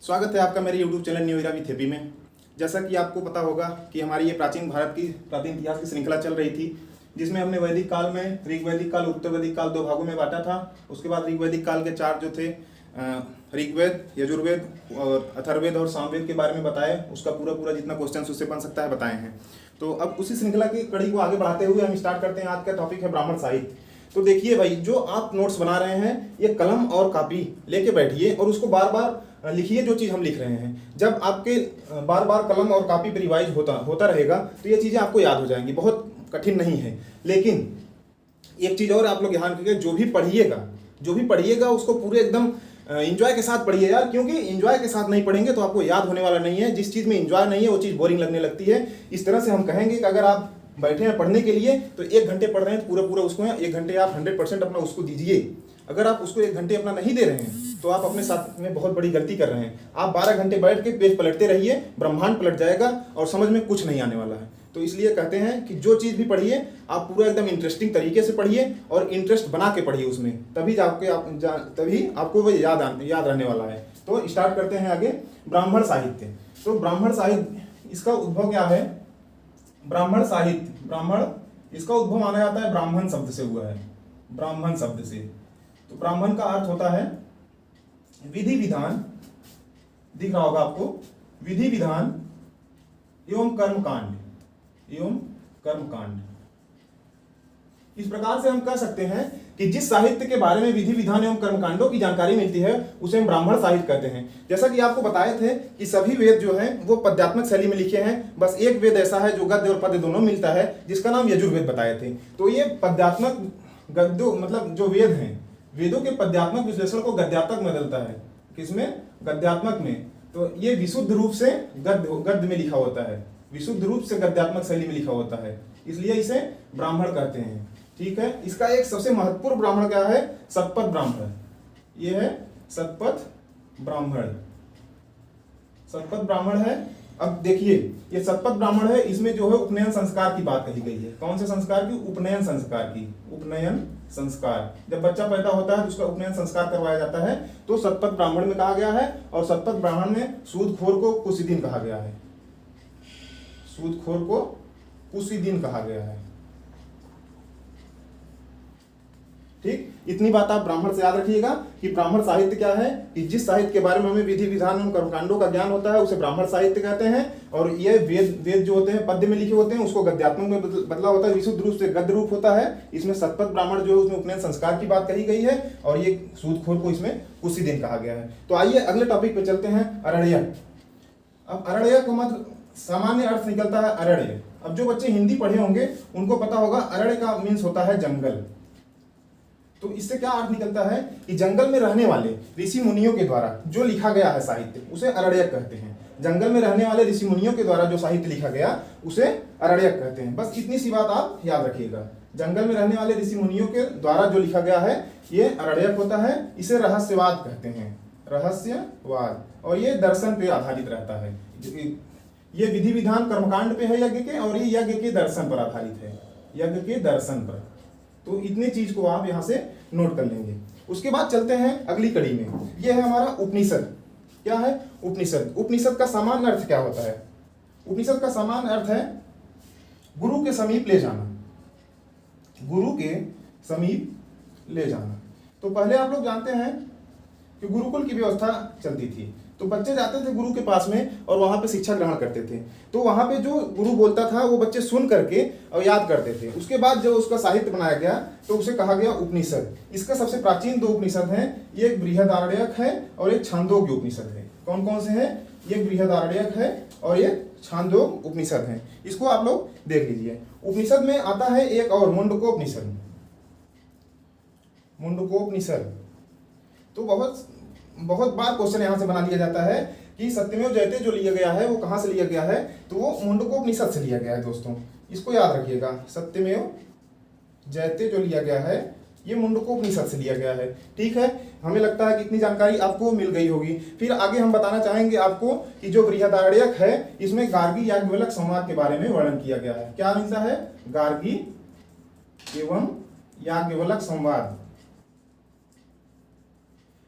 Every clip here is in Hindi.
स्वागत है आपका मेरे YouTube channel new era with happy में। जैसा कि आपको पता होगा कि हमारी ये प्राचीन भारत की प्राचीन इतिहास की श्रृंखला चल रही थी, जिसमें हमने वैदिक काल में ऋग्वैदिक काल उत्तर वैदिक काल दो भागों में बांटा था। उसके बाद ऋग्वैदिक काल के चार जो थे ऋग्वेद, यजुर्वेद और अथर्ववेद और सामवेद के बारे में बताए। उसका पूरा जितना क्वेश्चन उससे बन सकता है बताए हैं। तो अब उसी श्रृंखला की कड़ी को आगे बढ़ाते हुए हम स्टार्ट करते हैं। आज का टॉपिक है ब्राह्मण साहित्य। तो देखिए भाई, जो आप नोट्स बना रहे हैं ये कलम और कॉपी लेके बैठिए और उसको बार बार लिखिए जो चीज़ हम लिख रहे हैं। जब आपके बार बार कलम और कॉपी पर रिवाइज होता रहेगा तो ये चीज़ें आपको याद हो जाएंगी। बहुत कठिन नहीं है। लेकिन एक चीज़ और आप लोग ध्यान रखिएगा, जो भी पढ़िएगा उसको पूरे एकदम इंजॉय के साथ पढ़िए यार, क्योंकि इंजॉय के साथ नहीं पढ़ेंगे तो आपको याद होने वाला नहीं है। जिस चीज़ में इंजॉय नहीं है वो चीज़ बोरिंग लगने लगती है। इस तरह से हम कहेंगे कि अगर आप बैठे हैं पढ़ने के लिए तो 1 घंटे पढ़ रहे हैं तो पूरा उसको 1 घंटे आप 100% अपना उसको दीजिए। अगर आप उसको 1 घंटे अपना नहीं दे रहे हैं तो आप अपने साथ में बहुत बड़ी गलती कर रहे हैं। आप 12 घंटे बैठ के पेज पलटते रहिए, ब्रह्मांड पलट जाएगा और समझ में कुछ नहीं आने वाला है। तो इसलिए कहते हैं कि जो चीज़ भी पढ़िए आप पूरा एकदम इंटरेस्टिंग तरीके से पढ़िए और इंटरेस्ट बना के पढ़िए उसमें, तभी आपको वो याद रहने वाला है। तो स्टार्ट करते हैं आगे। ब्राह्मण साहित्य। तो ब्राह्मण साहित्य, इसका उद्भव क्या है? ब्राह्मण इसका उद्भव माना जाता है ब्राह्मण शब्द से हुआ है। ब्राह्मण शब्द से। तो ब्राह्मण का अर्थ होता है विधि विधान, दिख रहा होगा आपको, विधि विधान एवं कर्मकांड। इस प्रकार से हम कह सकते हैं कि जिस साहित्य के बारे में विधि विधान एवं कर्मकांडों की जानकारी मिलती है उसे हम ब्राह्मण साहित्य कहते हैं। जैसा कि आपको बताए थे कि सभी वेद जो हैं वो पद्यात्मक शैली में लिखे हैं। बस एक वेद ऐसा है जो गद्य और पद्य दोनों मिलता है, जिसका नाम यजुर्वेद बताए थे। तो ये पद्यात्मक गद्यों मतलब जो वेद हैं, वेदों के पद्यात्मक विश्लेषण को गद्यात्मक में बदलता है। किसमें? गद्यात्मक में। तो ये विशुद्ध रूप से गद्य में लिखा होता है, विशुद्ध रूप से गद्यात्मक शैली में लिखा होता है, इसलिए इसे ब्राह्मण कहते हैं। ठीक है। इसका एक सबसे महत्वपूर्ण ब्राह्मण क्या है? शतपथ ब्राह्मण। ये है शतपथ ब्राह्मण है। अब देखिए, ये शतपथ ब्राह्मण है, इसमें जो है उपनयन संस्कार की बात कही गई है। कौन से संस्कार की? उपनयन संस्कार। जब बच्चा पैदा होता है तो उसका उपनयन संस्कार करवाया जाता है, तो शतपथ ब्राह्मण में कहा गया है। और शतपथ ब्राह्मण में सूदखोर को कुशीदीन कहा गया है। सूदखोर को कुशीदीन कहा गया है। ठीक, इतनी बात आप ब्राह्मण से याद रखिएगा कि ब्राह्मण साहित्य क्या है, कि जिस साहित्य के बारे में हमें विधि विधान एवं कर्मकांडों का ज्ञान होता है उसे ब्राह्मण साहित्य कहते हैं। और ये वेद जो होते हैं पद्य में लिखे होते हैं, उसको गद्यात्मक में बदला होता है, विशुद्ध रूप से गद्य रूप होता है। इसमें शतपथ ब्राह्मण जो है उसमें उपनयन संस्कार की बात कही गई है और ये सूदखोर को इसमें कुशीदीन कहा गया है। तो आइए अगले टॉपिक पे चलते हैं, अरण्यक। अब अरण्यक का मतलब सामान्य अर्थ निकलता है अरण्य। अब जो बच्चे हिंदी पढ़े होंगे उनको पता होगा अरण्य का मीन्स होता है जंगल। तो इससे क्या अर्थ निकलता है कि जंगल में रहने वाले ऋषि मुनियों के द्वारा जो लिखा गया है साहित्य उसे अरण्यक कहते हैं। जंगल में रहने वाले ऋषि मुनियों के द्वारा जो साहित्य लिखा गया उसे अरण्यक कहते हैं। बस इतनी सी बात आप याद रखिएगा। जंगल में रहने वाले ऋषि मुनियों के द्वारा जो लिखा गया है ये अरण्यक होता है। इसे रहस्यवाद कहते हैं, रहस्यवाद। और ये दर्शन पे आधारित रहता है। ये विधि विधान कर्मकांड पे है यज्ञ के, और ये यज्ञ के दर्शन पर आधारित है, यज्ञ के दर्शन पर। तो इतनी चीज को आप यहां से नोट कर लेंगे। उसके बाद चलते हैं अगली कड़ी में। यह है हमारा उपनिषद। क्या है? उपनिषद। उपनिषद का सामान्य अर्थ क्या होता है? उपनिषद का सामान्य अर्थ है गुरु के समीप ले जाना, गुरु के समीप ले जाना। तो पहले आप लोग जानते हैं कि गुरुकुल की व्यवस्था चलती थी, तो बच्चे जाते थे गुरु के पास में और वहां पे शिक्षा ग्रहण करते थे। तो वहां पे जो गुरु बोलता था वो बच्चे सुन करके और याद करते थे। उसके बाद जब उसका साहित्य बनाया गया तो उसे कहा गया उपनिषद। इसका सबसे प्राचीन 2 उपनिषद हैं, एक बृहदारण्यक है और एक छांदोग्य उपनिषद है। कौन कौन से हैं? ये बृहदारण्यक है और ये छांदोग्य उपनिषद है। इसको आप लोग देख लीजिए। उपनिषद में आता है एक और मुंडकोपनिषद। मुंडकोपनिषद तो बहुत बार क्वेश्चन यहां से बना लिया जाता है कि सत्यमेव जयते जो लिया गया है वो कहां से लिया गया है, तो वो मुंडकोपनिषद से लिया गया है। दोस्तों इसको याद रखिएगा, सत्यमेव जयते जो लिया गया है ये मुंडकोपनिषद से लिया गया है। ठीक है, हमें लगता है कि इतनी जानकारी आपको मिल गई होगी। फिर आगे हम बताना चाहेंगे आपको कि जो बृहदारण्यक है इसमें गार्गी याज्ञवल्क्य संवाद के बारे में वर्णन किया गया है। क्या मिलता है? गार्गी एवं याज्ञवल्क्य संवाद।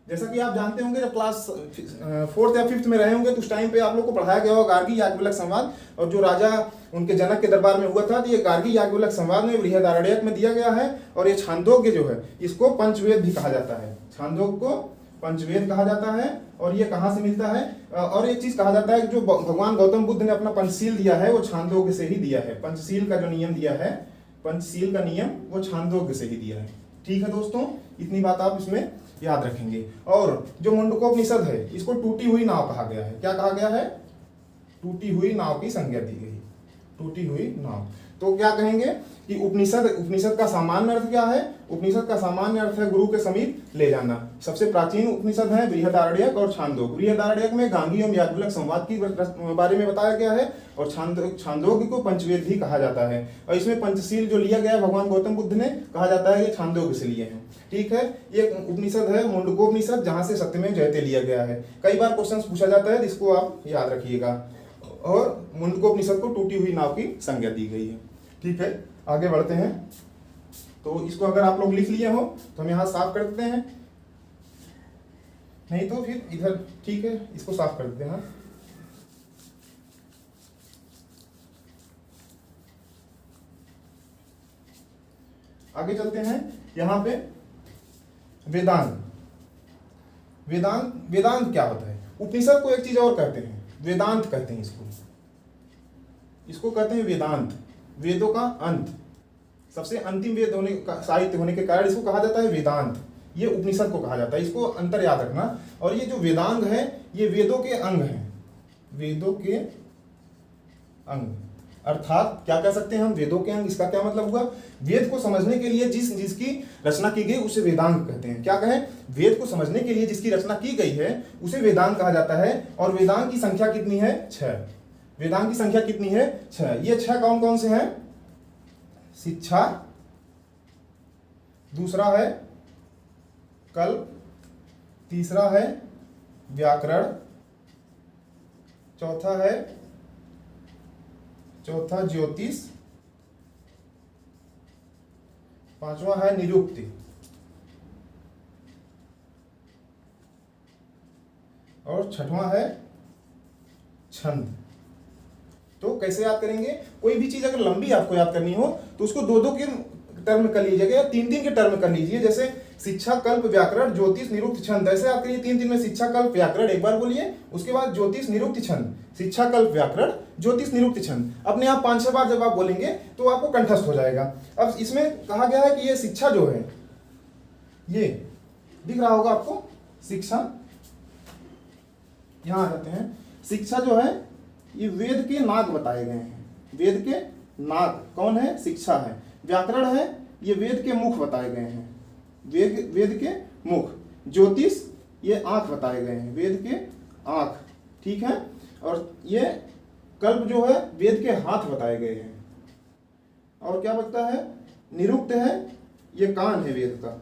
जैसा कि आप जानते होंगे, जब क्लास 4th या 5th में रहे होंगे तो उस टाइम पे आप लोग को पढ़ाया गया होगा गार्गी याज्ञवल्क्य संवाद, और जो राजा उनके जनक के दरबार में हुआ था, तो ये गार्गी याज्ञवल्क्य संवाद में बृहदारण्यक में दिया गया है। और ये छांदोग्य जो है इसको पंचवेद भी कहा जाता है, छांदोग्य को पंचवेद कहा जाता है। और ये कहाँ से मिलता है, और एक चीज कहा जाता है कि जो भगवान गौतम बुद्ध ने अपना पंचशील दिया है वो छांदोग्य से ही दिया है। पंचशील का जो नियम दिया है, पंचशील का नियम वो छांदोग्य से ही दिया है। ठीक है दोस्तों, इतनी बात आप इसमें याद रखेंगे। और जो मुंडकोपनिषद है इसको टूटी हुई नाव कहा गया है। क्या कहा गया है? टूटी हुई नाव की संज्ञा दी गई, टूटी हुई नाव। तो क्या कहेंगे कि उपनिषद का सामान्य अर्थ क्या है? उपनिषद का सामान्य अर्थ है गुरु के समीप ले जाना। सबसे प्राचीन उपनिषद है बृहदारण्यक और छांदोग्य। बृहदारण्यक में गांगी एवं याज्ञवल्क्य संवाद की बारे में बताया गया है, और छांदोग्य को पंचवेद भी कहा जाता है। और इसमें पंचशील जो लिया गया भगवान गौतम बुद्ध ने, कहा जाता है ये छांदोग्य से लिए हैं। ठीक है, ये उपनिषद है मुंडकोपनिषद, जहां से सत्यमेव जयते लिया गया है। कई बार क्वेश्चन पूछा जाता है, इसको आप याद रखिएगा। और मुंडकोपनिषद को टूटी हुई नाव की संज्ञा दी गई है। ठीक है, आगे बढ़ते हैं। तो इसको अगर आप लोग लिख लिए हो तो हम यहाँ साफ कर देते हैं, नहीं तो फिर इधर। ठीक है, इसको साफ कर देते हैं। आगे चलते हैं। यहाँ पे वेदांत। वेदांत क्या होता है? उपनिषद को एक चीज और कहते हैं, वेदांत कहते हैं इसको कहते हैं वेदांत। वेदों का अंत, सबसे अंतिम वेद होने का साहित्य होने के कारण इसको कहा जाता है वेदांत। ये उपनिषद को कहा जाता है, इसको अंतर याद रखना। और ये जो वेदांग है ये वेदों के अंग हैं, वेदों के अंग, अर्थात क्या कह सकते हैं हम, वेदों के अंग। इसका क्या मतलब हुआ? वेद को समझने के लिए जिसकी रचना की गई उसे वेदांग कहते हैं। क्या कहें? वेद को समझने के लिए जिसकी रचना की गई है उसे वेदांग कहा जाता है। और वेदांग की संख्या कितनी है? 6। वेदांग की संख्या कितनी है? 6। ये 6 कौन कौन से हैं? शिक्षा, दूसरा है कल्प, तीसरा है व्याकरण, चौथा ज्योतिष, पांचवा है निरुक्ति, और छठवां है छंद। तो कैसे याद करेंगे? कोई भी चीज अगर लंबी आपको याद करनी हो तो उसको 2-2 के टर्म कर लीजिएगा या 3-3 के टर्म कर लीजिए। जैसे शिक्षा, कल्प, व्याकरण, ज्योतिष, निरुक्त, छंद। ऐसे याद करिए 3-3 में। शिक्षा, कल्प, व्याकरण एक बार बोलिए, उसके बाद ज्योतिष, निरुक्त, छंद। शिक्षा, कल्प, व्याकरण, ज्योतिष, निरुक्त, छंद। अपने आप 5-6 बार जब आप बोलेंगे तो आपको कंठस्थ हो जाएगा। अब इसमें कहा गया है कि ये शिक्षा जो है, ये दिख रहा होगा आपको, शिक्षा। यहां आ जाते हैं। शिक्षा जो है ये वेद के नाग बताए गए हैं। वेद के नाग कौन है? शिक्षा है। व्याकरण है, ये वेद के मुख बताए गए हैं, वेद के मुख। ज्योतिष, ये आंख बताए गए हैं, वेद के आंख। ठीक है, और ये कल्प जो है वेद के हाथ बताए गए हैं। और क्या बचता है? निरुक्त है, ये कान है वेद का,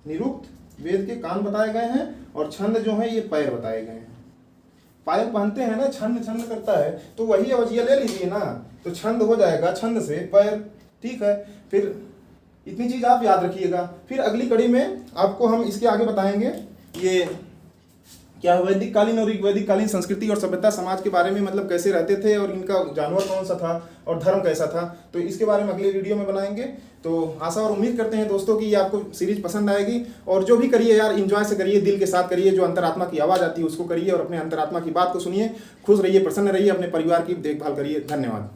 निरुक्त वेद के कान बताए गए हैं। और छंद जो है ये पैर बताए गए हैं। पायल पहनते हैं ना, छंद छंद करता है, तो वही अवधिया ले लीजिए ना, तो छंद हो जाएगा, छंद से पैर। ठीक है, फिर इतनी चीज आप याद रखिएगा। फिर अगली कड़ी में आपको हम इसके आगे बताएंगे ये क्या वैदिक कालीन और वैदिक कालीन संस्कृति और सभ्यता समाज के बारे में, मतलब कैसे रहते थे और इनका जानवर कौन सा था और धर्म कैसा था। तो इसके बारे में अगले वीडियो में बनाएंगे। तो आशा और उम्मीद करते हैं दोस्तों कि ये आपको सीरीज पसंद आएगी। और जो भी करिए यार, एंजॉय से करिए, दिल के साथ करिए, जो अंतरात्मा की आवाज़ आती है उसको करिए और अपने अंतरात्मा की बात को सुनिए। खुश रहिए, प्रसन्न रहिए, अपने परिवार की देखभाल करिए। धन्यवाद।